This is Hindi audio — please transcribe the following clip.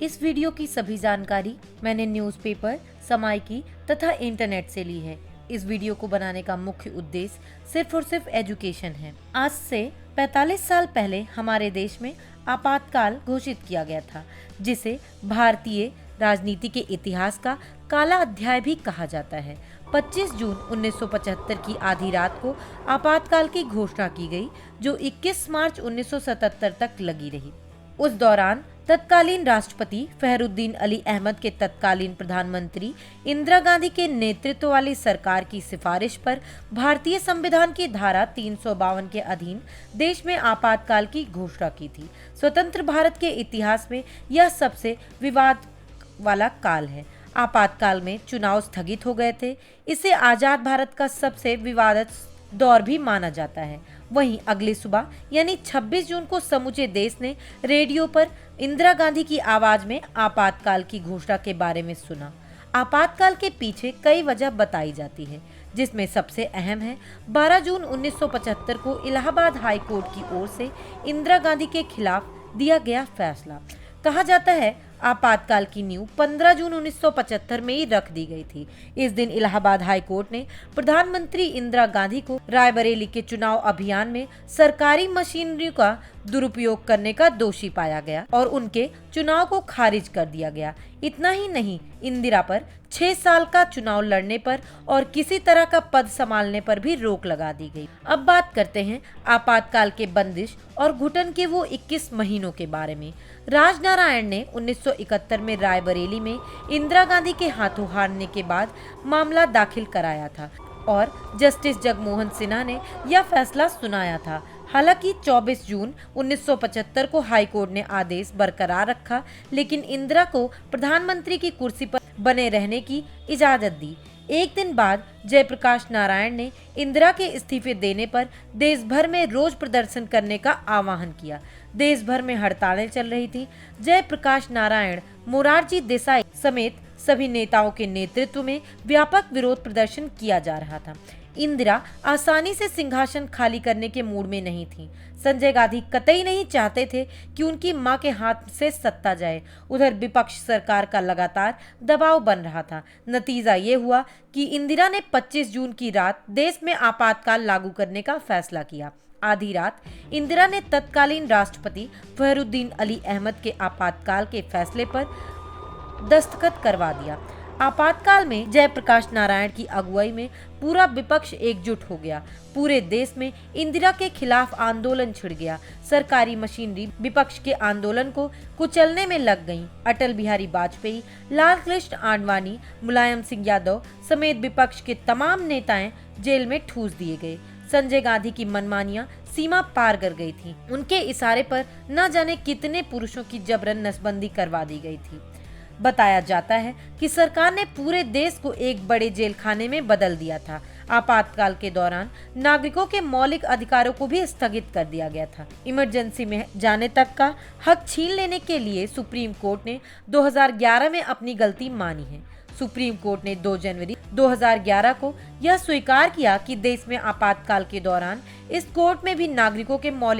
इस वीडियो की सभी जानकारी मैंने न्यूज़पेपर, सामयिकी तथा इंटरनेट से ली है। इस वीडियो को बनाने का मुख्य उद्देश्य सिर्फ और सिर्फ एजुकेशन है। आज से 45 साल पहले हमारे देश में आपातकाल घोषित किया गया था, जिसे भारतीय राजनीति के इतिहास का काला अध्याय भी कहा जाता है। 25 जून 1975 की आधी रात को आपातकाल की घोषणा की गई, जो 21 मार्च 1977 तक लगी रही। उस दौरान तत्कालीन राष्ट्रपति फहरुद्दीन अली अहमद के तत्कालीन प्रधानमंत्री इंदिरा गांधी के नेतृत्व वाली सरकार की सिफारिश पर भारतीय संविधान की धारा 352 के अधीन देश में आपातकाल की घोषणा की थी। स्वतंत्र भारत के इतिहास में यह सबसे विवाद वाला काल है। आपातकाल में चुनाव स्थगित हो गए थे। इसे आजाद भारत का सबसे विवादित दौर भी माना जाता है। वहीं अगली सुबह यानी 26 जून को समूचे देश ने रेडियो पर इंदिरा गांधी की आवाज में आपातकाल की घोषणा के बारे में सुना। आपातकाल के पीछे कई वजह बताई जाती है, जिसमें सबसे अहम है 12 जून 1975 को इलाहाबाद हाई कोर्ट की ओर से इंदिरा गांधी के खिलाफ दिया गया फैसला। कहा जाता है आपातकाल की नींव 15 जून 1975 में ही रख दी गई थी। इस दिन इलाहाबाद हाई कोर्ट ने प्रधानमंत्री इंदिरा गांधी को रायबरेली के चुनाव अभियान में सरकारी मशीनरी का दुरुपयोग करने का दोषी पाया गया और उनके चुनाव को खारिज कर दिया गया। इतना ही नहीं, इंदिरा पर 6 साल का चुनाव लड़ने पर और किसी तरह का पद संभालने पर भी रोक लगा दी गई। अब बात करते हैं आपातकाल के बंदिश और घुटन के वो 21 महीनों के बारे में। राजनारायण ने 1971 में रायबरेली में इंदिरा गांधी के हाथों हारने के बाद मामला दाखिल कराया था और जस्टिस जगमोहन सिन्हा ने यह फैसला सुनाया था। हालांकि 24 जून 1975 को हाई कोर्ट ने आदेश बरकरार रखा, लेकिन इंदिरा को प्रधानमंत्री की कुर्सी पर बने रहने की इजाजत दी। एक दिन बाद जयप्रकाश नारायण ने इंदिरा के इस्तीफे देने पर देश भर में रोज प्रदर्शन करने का आह्वान किया। देश भर में हड़तालें चल रही थी। जयप्रकाश नारायण, मोरारजी देसाई समेत सभी नेताओं के नेतृत्व में व्यापक विरोध प्रदर्शन किया जा रहा था। इंदिरा आसानी से सिंहासन खाली करने के मूड में नहीं थी। संजय गांधी कतई नहीं चाहते थे कि उनकी मां के हाथ से सत्ता जाए। उधर विपक्ष सरकार का लगातार दबाव बन रहा था। नतीजा ये हुआ कि इंदिरा ने 25 जून की रात देश में आपातकाल लागू करने का फैसला किया। आधी रात इंदिरा ने तत्कालीन राष्ट्रपति फहरुद्दीन अली अहमद के आपातकाल के फैसले पर दस्तखत करवा दिया। आपातकाल में जयप्रकाश नारायण की अगुवाई में पूरा विपक्ष एकजुट हो गया। पूरे देश में इंदिरा के खिलाफ आंदोलन छिड़ गया। सरकारी मशीनरी विपक्ष के आंदोलन को कुचलने में लग गई। अटल बिहारी वाजपेयी, लाल कृष्ण आडवाणी, मुलायम सिंह यादव समेत विपक्ष के तमाम नेताएं जेल में ठूस दिए गए। संजय गांधी की मनमानियां सीमा पार कर गई थी। उनके इशारे पर न जाने कितने पुरुषों की जबरन नसबंदी करवा दी गई थी। बताया जाता है कि सरकार ने पूरे देश को एक बड़े जेल खाने में बदल दिया था। आपातकाल के दौरान नागरिकों के मौलिक अधिकारों को भी स्थगित कर दिया गया था। इमरजेंसी में जाने तक का हक छीन लेने के लिए सुप्रीम कोर्ट ने 2011 में अपनी गलती मानी है। सुप्रीम कोर्ट ने 2 जनवरी 2011 को यह स्वीकार किया कि देश में आपातकाल के दौरान इस कोर्ट में भी नागरिकों के मौलिक